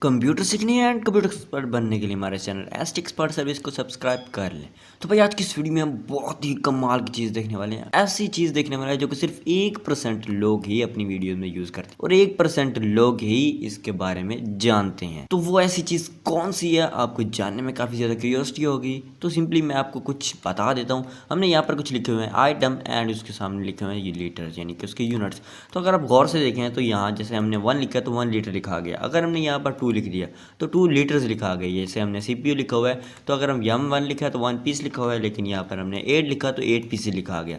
Computer सीखने and computer expert बनने के लिए हमारे चैनल एस्ट एक्सपर्ट सर्विस को सब्सक्राइब कर लें। तो भाई आज की इस वीडियो में हम बहुत ही कमाल की चीज़ देखने वाले हैं। ऐसी चीज़ देखने वाले हैं जो कि सिर्फ 1% लोग ही अपनी वीडियो में यूज़ करते हैं और 1% लोग ही इसके बारे में जानते हैं। तो वो ऐसी चीज़ कौन सी है, आपको जानने में काफ़ी ज़्यादा क्यूरियोसिटी होगी। तो सिंपली मैं आपको कुछ बता देता हूँ। हमने यहाँ पर कुछ लिखे हुए हैं आइटम एंड उसके सामने लिखे हुए हैं ये लीटर्स यानी कि उसके यूनिट्स। तो अगर आप गौर से देखें तो यहाँ जैसे हमने 1 लिखा है तो 1 लीटर लिखा गया। अगर हमने यहाँ पर 2 लिख दिया तो 2 लीटर्स लिखा गया। जैसे हमने CPU लिखा हुआ है तो अगर हम यम 1 लिखा है तो 1 पीस लिखा हुआ है, लेकिन यहाँ पर हमने 8 लिखा तो 8 पीस लिखा गया।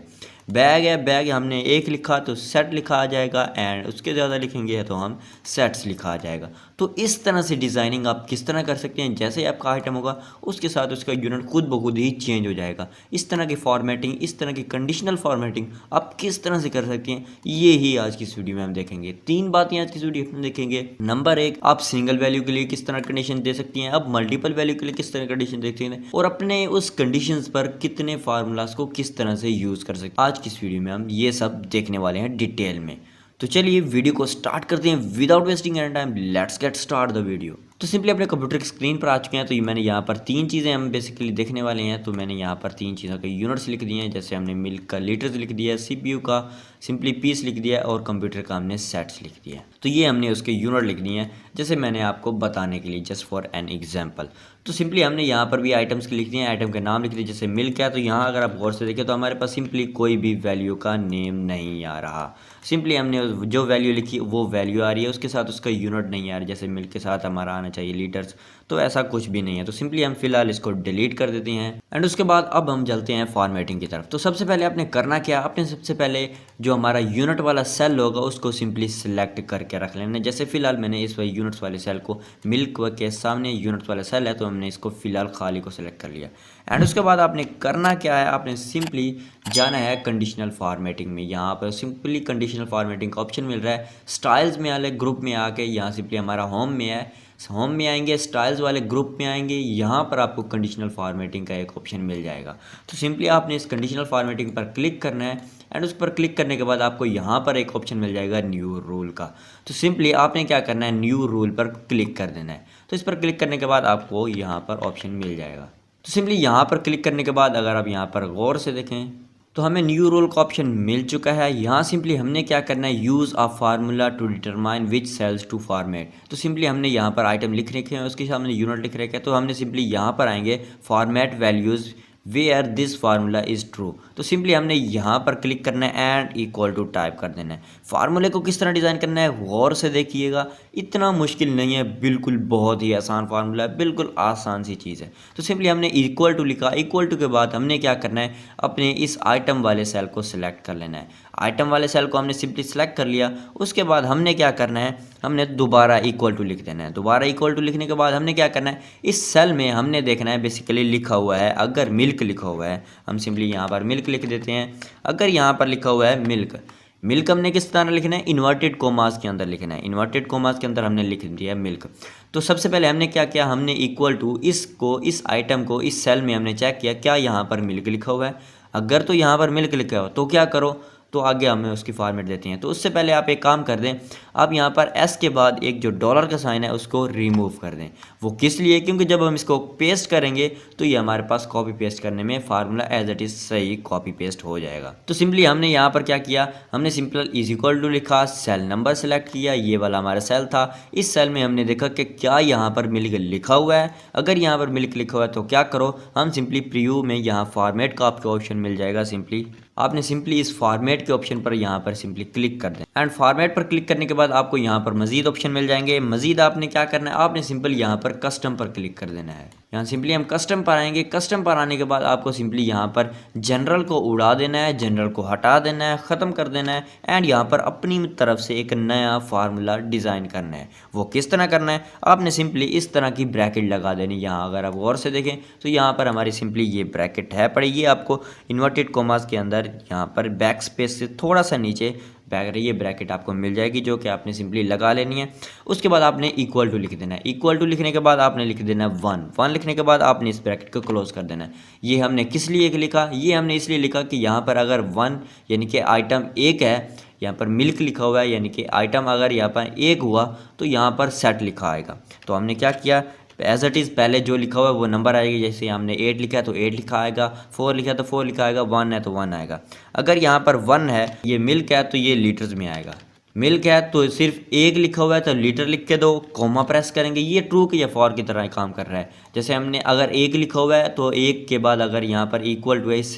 बैग है, बैग हमने 1 लिखा तो सेट लिखा आ जाएगा एंड उसके ज़्यादा लिखेंगे तो हम सेट्स लिखा आ जाएगा। तो इस तरह से डिज़ाइनिंग आप किस तरह कर सकते हैं, जैसे ही आपका आइटम होगा उसके साथ उसका यूनिट खुद ब खुद ही चेंज हो जाएगा। इस तरह की फॉर्मेटिंग, इस तरह की कंडीशनल फॉर्मेटिंग आप किस तरह से कर सकते हैं, ये ही आज की इस वीडियो में हम देखेंगे। 3 बातें आज की इस वीडियो में देखेंगे। नंबर 1, आप सिंगल वैल्यू के लिए किस तरह कंडीशन दे सकती हैं, आप मल्टीपल वैल्यू के लिए किस तरह कंडीशन दे सकते हैं और अपने उस कंडीशंस पर कितने फार्मूलाज को किस तरह से यूज़ कर सकते हैं। आज की इस वीडियो में हम ये सब देखने वाले हैं डिटेल में। तो चलिए वीडियो को स्टार्ट करते हैं without wasting any time. Let's get start the video. तो सिंपली अपने कंप्यूटर की स्क्रीन पर आ चुके हैं। तो ये मैंने यहाँ पर 3 चीज़ें हम बेसिकली देखने वाले हैं। तो मैंने यहाँ पर 3 चीज़ों के यूनिट्स लिख दिए हैं। जैसे हमने मिल्क का लीटर्स लिख दिया है, CPU का सिंपली पीस लिख दिया है और कंप्यूटर का हमने सेट्स लिख दिया है। तो ये हमने उसके यूनिट लिख दिए हैं जैसे मैंने आपको बताने के लिए, जस्ट फॉर एन एग्जाम्पल। तो सिंपली हमने यहाँ पर भी आइटम्स के लिख दिए हैं, आइटम के नाम लिख दिए। जैसे मिल्क है तो यहाँ अगर आप गौर से देखें तो हमारे पास सिंपली कोई भी वैल्यू का नेम नहीं आ रहा। सिंपली हमने जो वैल्यू लिखी वो वैल्यू आ रही है, उसके साथ उसका यूनिट नहीं आ रहा। जैसे मिल्क के साथ हमारा आना चाहिए लीटर्स, तो ऐसा कुछ भी नहीं है। तो सिंपली हम फिलहाल इसको डिलीट कर देते हैं एंड उसके बाद अब हम चलते हैं फॉर्मेटिंग की तरफ। तो सबसे पहले आपने करना क्या, आपने सबसे पहले जो हमारा यूनिट वाला सेल होगा उसको सिंपली सिलेक्ट करके रख लेना। जैसे फिलहाल मैंने इस यूनिट्स वाले सेल को, मिल्क के सामने यूनिट्स वाला सेल है तो हमने इसको फिलहाल खाली को सिलेक्ट कर लिया एंड उसके बाद आपने करना क्या है, आपने सिंपली जाना है कंडीशनल फॉर्मेटिंग में। यहाँ पर सिंपली कंडीशनल फॉर्मेटिंग का ऑप्शन मिल रहा है। स्टाइल्स में वाले ग्रुप में आके यहाँ सिंपली हमारा होम में है, होम में आएंगे, स्टाइल्स वाले ग्रुप में आएंगे, यहाँ पर आपको कंडीशनल फॉर्मेटिंग का एक ऑप्शन मिल जाएगा। तो सिंपली आपने इस कंडीशनल फॉर्मेटिंग पर क्लिक करना है एंड उस पर क्लिक करने के बाद आपको यहाँ पर एक ऑप्शन मिल जाएगा न्यू रूल का। तो सिंपली आपने क्या करना है, न्यू रूल पर क्लिक कर देना है। तो इस पर क्लिक करने के बाद आपको यहाँ पर ऑप्शन मिल जाएगा। तो सिंपली यहाँ पर क्लिक करने के बाद अगर आप यहाँ पर गौर से देखें तो हमें न्यू रोल का ऑप्शन मिल चुका है। यहाँ सिंपली हमने क्या करना है, use a formula to determine which cells to format. तो सिंपली हमने यहाँ पर आइटम लिख रखे हैं, उसके सामने यूनिट लिख रखे हैं। तो हमने सिंपली यहाँ पर आएंगे format values where this formula is true. तो सिंपली हमने यहाँ पर क्लिक करना है एंड इक्वल टू टाइप कर देना है। फार्मूले को किस तरह डिज़ाइन करना है गौर से देखिएगा, इतना मुश्किल नहीं है, बिल्कुल बहुत ही आसान फार्मूला है, बिल्कुल आसान सी चीज़ है। तो सिंपली हमने इक्वल टू लिखा, इक्वल टू के बाद हमने क्या करना है, अपने इस आइटम वाले सेल को सिलेक्ट कर लेना है। आइटम वाले सेल को हमने सिंपली सिलेक्ट कर लिया। उसके बाद हमने क्या करना है, हमने दोबारा इक्वल टू लिख देना है। दोबारा इक्वल टू लिखने के बाद हमने क्या करना है, इस सेल में हमने देखना है बेसिकली लिखा हुआ है, अगर मिल्क लिखा हुआ है हम सिंपली यहाँ पर मिल्क लिख देते हैं। अगर यहाँ पर लिखा हुआ है मिल्क, मिल्क हमने किस तरह लिखना है, इन्वर्टेड कोमास के अंदर लिखना है। इन्वर्टेड कोमास के अंदर हमने लिख दिया मिल्क। तो सबसे पहले हमने क्या किया, हमने इक्वल टू इसको, इस आइटम को, इस सेल में हमने चेक किया क्या यहाँ पर मिल्क लिखा हुआ है। अगर तो यहाँ पर मिल्क लिखा हुआ तो क्या करो, तो आगे हमें उसकी फॉर्मेट देते हैं। तो उससे पहले आप एक काम कर दें, आप यहाँ पर एस के बाद एक जो डॉलर का साइन है उसको रिमूव कर दें। वो किस लिए, क्योंकि जब हम इसको पेस्ट करेंगे तो ये हमारे पास कॉपी पेस्ट करने में फार्मूला एज इट इज़ सही कॉपी पेस्ट हो जाएगा। तो सिंपली हमने यहाँ पर क्या किया, हमने सिंपल इज इक्वल टू लिखा, सेल नंबर सेलेक्ट किया, ये वाला हमारा सेल था। इस सेल में हमने देखा कि क्या यहाँ पर मिल्क लिखा हुआ है। अगर यहाँ पर मिल्क लिखा हुआ है तो क्या करो, हम सिंपली प्रीव्यू में यहाँ फॉर्मेट का आपको ऑप्शन मिल जाएगा। सिंपली आपने सिंपली इस फॉर्मेट के ऑप्शन पर यहाँ पर सिंपली क्लिक कर दें एंड फॉर्मेट पर क्लिक करने के बाद आपको यहाँ पर मजीद ऑप्शन मिल जाएंगे। मजीद आपने क्या करना है, आपने सिंपल यहाँ पर कस्टम पर क्लिक कर देना है। यहाँ सिंपली हम कस्टम पर आएंगे। कस्टम पर आने के बाद आपको सिंपली यहाँ पर जनरल को उड़ा देना है, जनरल को हटा देना है, ख़त्म कर देना है एंड यहाँ पर अपनी तरफ से एक नया फार्मूला डिज़ाइन करना है। वो किस तरह करना है, आपने सिंपली इस तरह की ब्रैकेट लगा देनी। यहाँ अगर आप गौर से देखें तो यहाँ पर हमारी सिंपली ये ब्रैकेट है पड़ी, ये आपको इन्वर्टेड कोमास के अंदर यहाँ पर बैक स्पेस से थोड़ा सा नीचे ये ब्रैकेट आपको मिल जाएगी, जो कि आपने सिंपली लगा लेनी है। उसके बाद आपने इक्वल टू लिख देना है। इक्वल टू लिखने के बाद आपने लिख देना है 1 लिखने के बाद आपने इस ब्रैकेट को क्लोज कर देना है। ये हमने किस लिए लिखा, ये हमने इसलिए लिखा कि यहाँ पर अगर 1 यानी कि आइटम 1 है, यहाँ पर मिल्क लिखा हुआ है, यानी कि आइटम अगर यहाँ पर एक हुआ तो यहाँ पर सेट लिखा आएगा। तो हमने क्या किया, एज इट इज़ पहले जो लिखा हुआ है वो नंबर आएगी। जैसे हमने 8 लिखा है तो 8 लिखा आएगा, 4 लिखा है तो 4 लिखा आएगा, 1 है तो 1 आएगा। अगर यहाँ पर 1 है, ये मिल्क है तो ये लीटर्स में आएगा। मिल्क है तो सिर्फ एक लिखा हुआ है तो लीटर लिख के दो, कॉमा प्रेस करेंगे। ये ट्रू की या फॉर की तरह काम कर रहा है। जैसे हमने अगर एक लिखा हुआ है तो एक के बाद अगर यहाँ पर इक्वल टू इस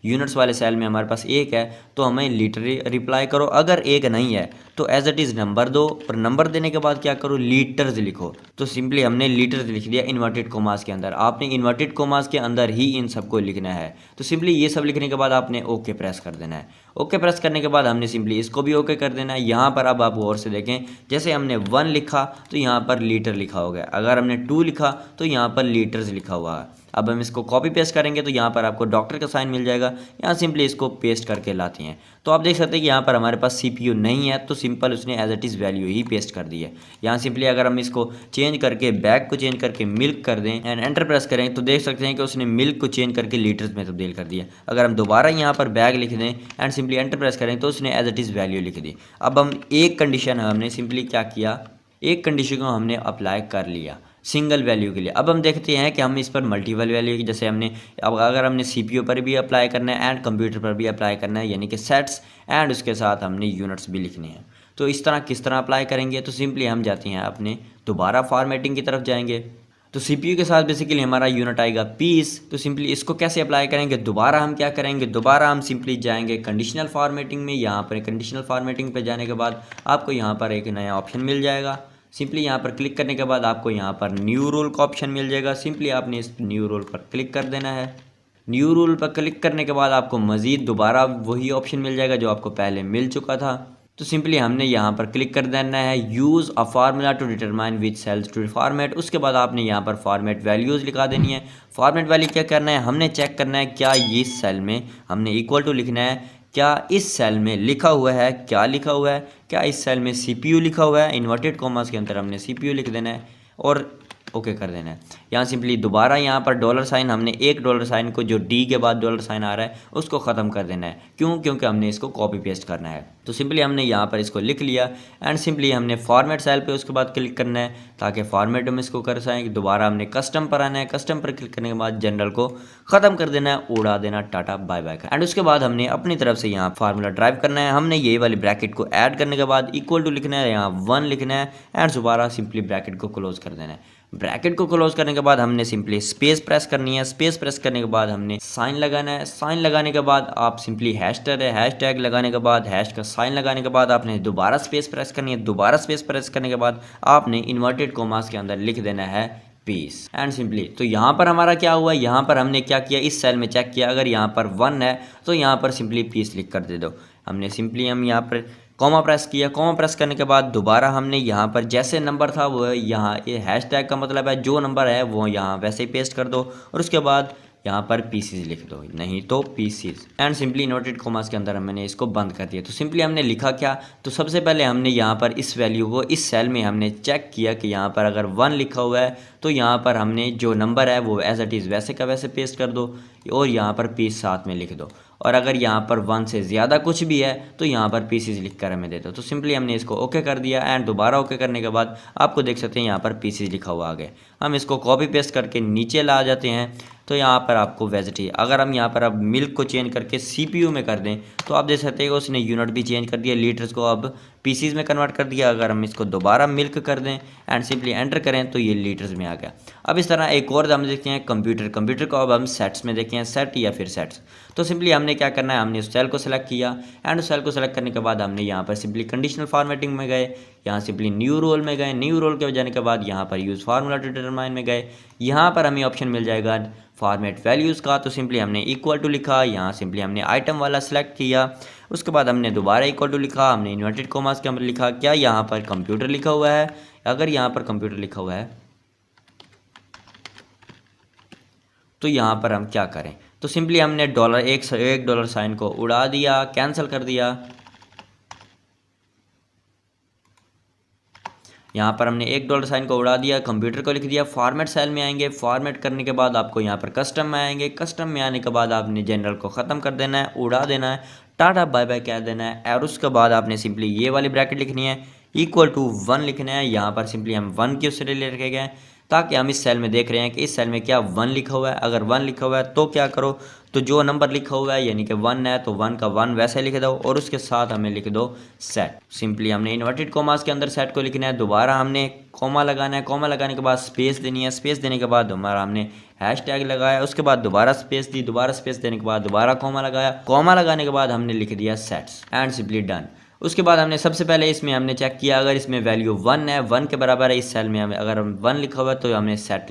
यूनिट्स वाले सेल में हमारे पास एक है तो हमें लीटर रिप्लाई करो। अगर एक नहीं है तो एज इट इज़ नंबर दो, और नंबर देने के बाद क्या करो, लीटर्स लिखो। तो सिंपली हमने लीटर्स लिख दिया इन्वर्टेड कोमास के अंदर। आपने इन्वर्टेड कोमास के अंदर ही इन सबको लिखना है। तो सिंपली ये सब लिखने के बाद आपने ओके प्रेस कर देना है। ओके प्रेस करने के बाद हमने सिंपली इसको भी ओके कर देना है। यहाँ पर अब आप गौर से देखें, जैसे हमने 1 लिखा तो यहाँ पर लीटर लिखा हो गया, अगर हमने 2 लिखा तो यहाँ पर लीटर्स लिखा हुआ है। अब हम इसको कॉपी पेस्ट करेंगे तो यहाँ पर आपको डॉक्टर का साइन मिल जाएगा। यहाँ सिंपली इसको पेस्ट करके लाते हैं तो आप देख सकते हैं कि यहाँ पर हमारे पास CPU नहीं है, तो सिंपल उसने एज इट इज़ वैल्यू ही पेस्ट कर दी है। यहाँ सिंपली अगर हम इसको चेंज करके बैग को चेंज करके मिल्क कर दें एंड एंटर प्रेस करें तो देख सकते हैं कि उसने मिल्क को चेंज करके लीटर्स में तब्दील कर दिया। अगर हम दोबारा यहाँ पर बैग लिख दें एंड सिंपली एंटर प्रेस करें तो उसने एज इट इज़ वैल्यू लिख दी। अब हम एक कंडीशन हमने सिंपली क्या किया, एक कंडीशन को हमने अप्लाई कर लिया सिंगल वैल्यू के लिए। अब हम देखते हैं कि हम इस पर मल्टीपल वैल्यू की, जैसे हमने अब अगर हमने CPU पर भी अप्लाई करना है एंड कंप्यूटर पर भी अप्लाई करना है, यानी कि सेट्स एंड उसके साथ हमने यूनिट्स भी लिखने हैं। तो इस तरह किस तरह अप्लाई करेंगे, तो सिंपली हम जाते हैं अपने दोबारा फॉर्मेटिंग की तरफ जाएंगे। तो CPU के साथ बेसिकली हमारा यूनिट आएगा पीस। तो सिंपली इसको कैसे अप्लाई करेंगे, दोबारा हम क्या करेंगे, दोबारा हम सिंपली जाएंगे कंडीशनल फॉर्मेटिंग में। यहाँ पर कंडीशनल फॉर्मेटिंग पे जाने के बाद आपको यहाँ पर एक नया ऑप्शन मिल जाएगा। सिंपली यहाँ पर क्लिक करने के बाद आपको यहाँ पर न्यू रूल का ऑप्शन मिल जाएगा। सिंपली आपने इस न्यू रूल पर क्लिक कर देना है। न्यू रूल पर क्लिक करने के बाद आपको मज़ीद दोबारा वही ऑप्शन मिल जाएगा जो आपको पहले मिल चुका था। तो सिंपली हमने यहाँ पर क्लिक कर देना है use a formula to determine which cells to format. उसके बाद आपने यहाँ पर फॉर्मेट वैल्यूज़ लिखा देनी है। फॉर्मेट वैल्यू क्या करना है, हमने चेक करना है क्या इस सेल में हमने इक्वल टू लिखना है, क्या इस सेल में लिखा हुआ है, क्या लिखा हुआ है, क्या इस सेल में CPU लिखा हुआ है। इन्वर्टेड कॉमास के अंदर हमने CPU लिख देना है और ओके कर देना है। यहाँ सिंपली दोबारा यहाँ पर डॉलर साइन, हमने एक डॉलर साइन को जो D के बाद डॉलर साइन आ रहा है उसको ख़त्म कर देना है। क्यों, क्योंकि हमने इसको कॉपी पेस्ट करना है। तो सिंपली हमने यहाँ पर इसको लिख लिया एंड सिंपली हमने फॉर्मेट सेल पे उसके बाद क्लिक करना है ताकि फॉर्मेट हम इसको कर सकें। दोबारा हमने कस्टम पर आना है, कस्टम पर क्लिक करने के बाद जनरल को ख़त्म कर देना है, उड़ा देना, टाटा बाय बाय का। एंड उसके बाद हमने अपनी तरफ से यहाँ फार्मूला ड्राइव करना है। हमने ये वाली ब्रैकेट को ऐड करने के बाद इक्वल टू लिखना है, यहाँ 1 लिखना है एंड दोबारा सिंपली ब्रैकेट को क्लोज कर देना है। ब्रैकेट को क्लोज करने के बाद हमने सिंपली स्पेस प्रेस करनी है। स्पेस प्रेस करने के बाद हमने साइन लगाना है। साइन लगाने के बाद आप सिंपली हैशटैग लगाने के बाद हैश का साइन लगाने के बाद आपने दोबारा स्पेस प्रेस करनी है। दोबारा स्पेस प्रेस करने के बाद आपने इन्वर्टेड कॉमास के अंदर लिख देना है पीस एंड सिंपली। तो यहाँ पर हमारा क्या हुआ, यहाँ पर हमने क्या किया, इस सेल में चेक किया, अगर यहाँ पर 1 है तो यहाँ पर सिंपली पीस लिख कर दे दो। हमने सिंपली हम यहाँ पर कॉमा प्रेस किया। कॉमा प्रेस करने के बाद दोबारा हमने यहाँ पर जैसे नंबर था वो यहाँ, ये हैशटैग का मतलब है जो नंबर है वो यहाँ वैसे ही पेस्ट कर दो और उसके बाद यहाँ पर पीसीज लिख दो, नहीं तो pieces and simply noted commas के अंदर हमने इसको बंद कर दिया। तो सिंपली हमने लिखा क्या, तो सबसे पहले हमने यहाँ पर इस वैल्यू को इस सेल में हमने चेक किया कि यहाँ पर अगर 1 लिखा हुआ है तो यहाँ पर हमने जो नंबर है वो एज इट इज़ वैसे का वैसे पेस्ट कर दो और यहाँ पर पीस साथ में लिख दो। और अगर यहाँ पर 1 से ज़्यादा कुछ भी है तो यहाँ पर पीसीज लिख कर हमें दे दो। तो सिंपली हमने इसको ओके कर दिया एंड दोबारा ओके करने के बाद आपको देख सकते हैं यहाँ पर पीसीज लिखा हुआ आ गया। हम इसको कॉपी पेस्ट करके नीचे ला जाते हैं तो यहाँ पर आपको वेजिटी, अगर हम यहाँ पर अब मिल्क को चेंज करके CPU में कर दें तो आप देख सकते हैं कि उसने यूनिट भी चेंज कर दिया, लीटर्स को अब पीसीज में कन्वर्ट कर दिया। अगर हम इसको दोबारा मिल्क कर दें एंड सिंपली एंटर करें तो ये लीटर्स में आ गया। अब इस तरह एक और हम देखते हैं कंप्यूटर को अब हम सेट्स में देखते हैं, सेट या फिर सेट्स। तो सिंपली हमने क्या करना है, हमने उस सेल को सेलेक्ट किया एंड उस सेल को सेलेक्ट करने के बाद हमने यहाँ पर सिंपली कंडीशनल फॉर्मेटिंग में गए, यहाँ सिंपली न्यू रोल में गए, न्यू रोल के जाने के बाद यहाँ पर यूज़ फार्मूला टू डिटरमाइन में गए। यहाँ पर हमें ऑप्शन मिल जाएगा फॉर्मेट वैल्यूज़ का। तो सिंपली हमने इक्वल टू लिखा, यहाँ सिंपली हमने आइटम वाला सेलेक्ट किया, उसके बाद हमने दोबारा इक्वल टू लिखा, हमने इन्वर्टेड कॉमास के अंदर लिखा क्या यहाँ पर कंप्यूटर लिखा हुआ है। अगर यहाँ पर कंप्यूटर लिखा हुआ है तो यहाँ पर हम क्या करें, तो सिंपली हमने एक डॉलर साइन को उड़ा दिया, कैंसिल कर दिया। यहाँ पर हमने $1 साइन को उड़ा दिया, कंप्यूटर को लिख दिया। फॉर्मेट सेल में आएंगे, फॉर्मेट करने के बाद आपको यहाँ पर कस्टम में आएंगे, कस्टम में आने के बाद आपने जनरल को ख़त्म कर देना है, उड़ा देना है, टाटा बाय बाय कह देना है और उसके बाद आपने सिंपली ये वाली ब्रैकेट लिखनी है, इक्वल टू 1 लिखना है। यहाँ पर सिंपली हम 1 के उससे ले रखे गए हैं ताकि हम इस सेल में देख रहे हैं कि इस सेल में क्या 1 लिखा हुआ है। अगर 1 लिखा हुआ है तो क्या करो, तो जो नंबर लिखा हुआ है यानी कि 1 है तो 1 का 1 वैसे लिख दो और उसके साथ हमें लिख दो सेट। सिंपली हमने इन्वर्टेड कॉमास के अंदर सेट को लिखना है, दोबारा हमने कॉमा लगाना है, कॉमा लगाने के बाद स्पेस देनी है, स्पेस देने के बाद हमारा हमने हैश टैग लगाया, उसके बाद दोबारा स्पेस दी, दोबारा स्पेस देने के बाद दोबारा कॉमा लगाया, कॉमा लगाने के बाद हमने लिख दिया सेट्स एंड सिंपली डन। उसके बाद हमने सबसे पहले इसमें हमने चेक किया अगर इसमें वैल्यू 1 है, 1 के बराबर है इस सेल में, हमें अगर 1 लिखा हुआ है तो हमने सेट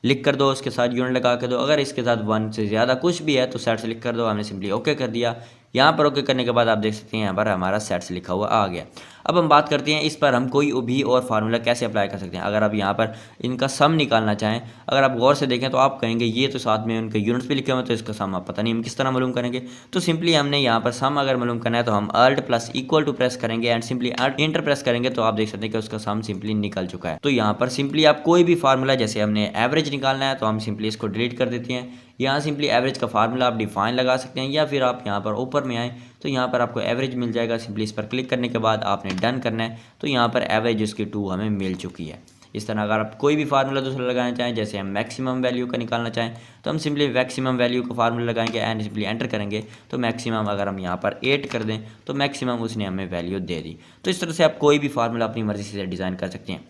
लिख कर दो, उसके साथ यूनिट लगा के दो। अगर इसके साथ 1 से ज़्यादा कुछ भी है तो सेट से लिख कर दो, हमने सिंपली ओके कर दिया। यहाँ पर ओके करने के बाद आप देख सकते हैं यहाँ पर हमारा सेट से लिखा हुआ आ गया। अब हम बात करते हैं इस पर हम कोई भी और फार्मूला कैसे अप्लाई कर सकते हैं। अगर आप यहाँ पर इनका सम निकालना चाहें, अगर आप गौर से देखें तो आप कहेंगे ये तो साथ में उनके यूनिट्स भी लिखे हुए हैं तो इसका सम आप पता नहीं हम किस तरह मालूम करेंगे। तो सिंपली हमने यहाँ पर सम अगर मालूम करना है तो हम alt plus equal to press करेंगे एंड सिंपली इंटर प्रेस करेंगे तो आप देख सकते हैं कि उसका सम सिंपली निकल चुका है। तो यहाँ पर सिंपली आप कोई भी फार्मूला, जैसे हमने एवरेज निकालना है तो हम सिंपली इसको डिलीट कर देते हैं। यहाँ सिंपली एवरेज का फार्मूला आप डिफाइन लगा सकते हैं या फिर आप यहाँ पर ऊपर में आए तो यहाँ पर आपको एवरेज मिल जाएगा। सिंपली इस पर क्लिक करने के बाद आपने डन करना है तो यहाँ पर एवरेज उसकी 2 हमें मिल चुकी है। इस तरह अगर आप कोई भी फार्मूला दूसरा लगाना चाहें, जैसे हम मैक्सिमम वैल्यू का निकालना चाहें तो हम सिंपली मैक्सिमम वैल्यू का फार्मूला लगाएंगे एंड सिंपली एंटर करेंगे तो मैक्सिमम अगर हम यहाँ पर 8 कर दें तो मैक्सिमम उसने हमें वैल्यू दे दी। तो इस तरह से आप कोई भी फार्मूला अपनी मर्जी से डिज़ाइन कर सकते हैं।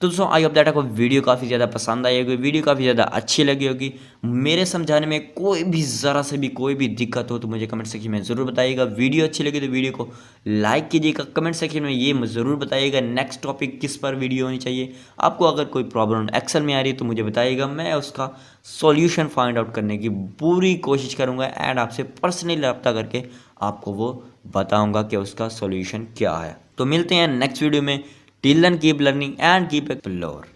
तो दोस्तों आई होप दैट आपको वीडियो काफ़ी ज़्यादा पसंद आई होगी, वीडियो काफ़ी ज़्यादा अच्छी लगी होगी। मेरे समझाने में कोई भी ज़रा से भी कोई भी दिक्कत हो तो मुझे कमेंट सेक्शन में ज़रूर बताइएगा। वीडियो अच्छी लगी तो वीडियो को लाइक कीजिएगा, कमेंट सेक्शन में ये ज़रूर बताइएगा नेक्स्ट टॉपिक किस पर वीडियो होनी चाहिए। आपको अगर कोई प्रॉब्लम एक्सेल में आ रही है तो मुझे बताइएगा, मैं उसका सॉल्यूशन फाइंड आउट करने की पूरी कोशिश करूँगा एंड आपसे पर्सनली रब्ता करके आपको वो बताऊँगा कि उसका सॉल्यूशन क्या है। तो मिलते हैं नेक्स्ट वीडियो में। Till then, keep learning and keep exploring.